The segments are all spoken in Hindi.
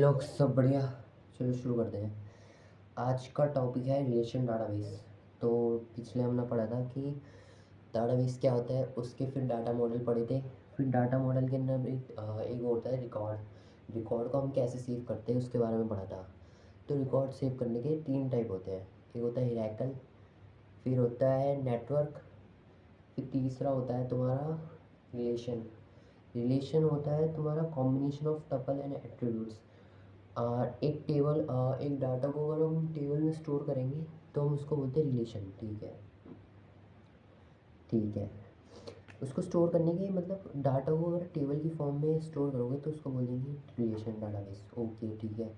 लोग सब बढ़िया। चलो शुरू करते हैं। आज का टॉपिक है रिलेशन डाटाबेस। तो पिछले हमने पढ़ा था कि डाटाबेस क्या होता है, उसके फिर डाटा मॉडल पढ़े थे। फिर डाटा मॉडल के अंदर एक होता है रिकॉर्ड। रिकॉर्ड को हम कैसे सेव करते हैं उसके बारे में पढ़ा था। तो रिकॉर्ड सेव करने के 3 टाइप होते हैं। एक होता है हिरार्किकल, फिर होता है नेटवर्क, फिर तीसरा होता है तुम्हारा रिलेशन। रिलेशन होता है तुम्हारा combination of tuple and attributes. एक टेबल, एक डाटा को अगर हम टेबल में स्टोर करेंगे तो हम उसको बोलते हैं रिलेशन। ठीक है, ठीक है। उसको स्टोर करने के मतलब डाटा को अगर टेबल की फॉर्म में स्टोर करोगे तो उसको बोल देंगे रिलेशन डाटाबेस। ओके, ठीक है।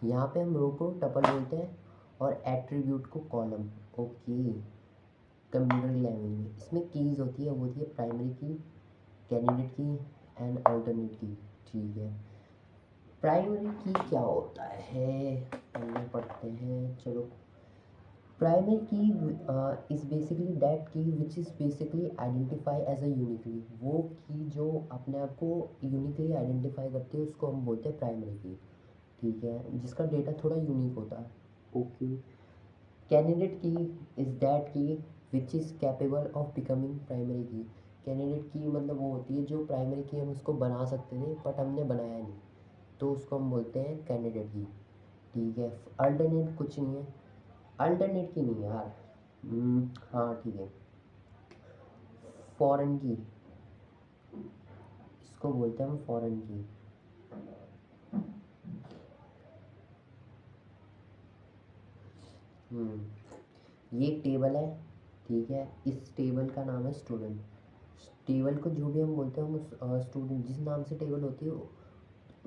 यहाँ पे हम रो को टपल बोलते हैं और एट्रीब्यूट को कॉलम। ओके, कंप्यूटर की लैंग्वेज में इसमें कीज़ होती है, वो होती है प्राइमरी की, कैंडिडेट की एंड अल्टरनेट की। ठीक है, प्राइमरी की क्या होता है हम पढ़ते हैं। चलो, प्राइमरी की इज बेसिकली दैट की which is basically identify as a uniquely. वो की जो अपने आप को यूनिकली आइडेंटिफाई करती है उसको हम बोलते हैं प्राइमरी की। ठीक है, जिसका डेटा थोड़ा यूनिक होता है। ओके, कैंडिडेट की इज दैट की which is capable of becoming primary की। कैंडिडेट की मतलब वो होती है जो प्राइमरी की हम उसको बना सकते थे बट हमने बनाया नहीं, तो उसको हम बोलते हैं कैंडिडेट की। ठीक है, अल्टरनेट कुछ नहीं है, अल्टरनेट की नहीं यार। हाँ ठीक है, फॉरेन की, इसको बोलते हैं हम फॉरेन की। ये टेबल है। ठीक है, इस टेबल का नाम है स्टूडेंट। टेबल को जो भी हम बोलते हैं हम उस स्टूडेंट जिस नाम से टेबल होती है,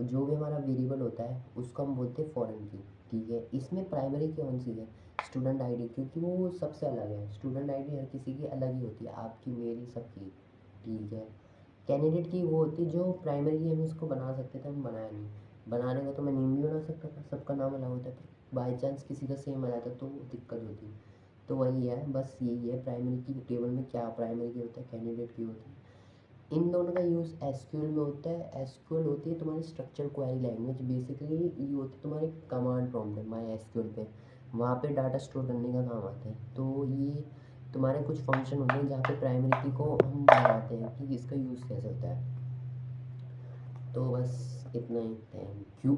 जो भी हमारा वेरिएबल होता है उसको हम बोलते हैं फॉरेन की। ठीक है, इसमें प्राइमरी कौन सी है, स्टूडेंट आईडी, क्योंकि वो सबसे अलग है। स्टूडेंट आईडी हर किसी की अलग ही होती है, आपकी मेरी सबकी। ठीक है, कैंडिडेट की वो होती है जो प्राइमरी की हम इसको बना सकते थे, हम बनाया नहीं। बनाने का तो मैं नेम भी बना सकता था, सबका नाम अलग होता है, पर बाई चांस किसी का सेम आ जाता तो दिक्कत होती। तो वही है, बस यही है प्राइमरी की टेबल में क्या प्राइमरी की होता है, कैंडिडेट की होती है। इन दोनों का यूज़ एसक्यूएल में होता है। एसक्यूएल होती है तुम्हारी स्ट्रक्चर क्वेरी लैंग्वेज, बेसिकली ये होती है तुम्हारी कमांड प्रॉम्प्ट है माई एसक्यूएल पे, वहाँ पे डाटा स्टोर करने का काम आता है। तो ये तुम्हारे कुछ फंक्शन होते हैं जहाँ पे प्राइमरी की को हम बताते हैं कि इसका यूज़ कैसे होता है। तो बस इतना ही, थैंक यू।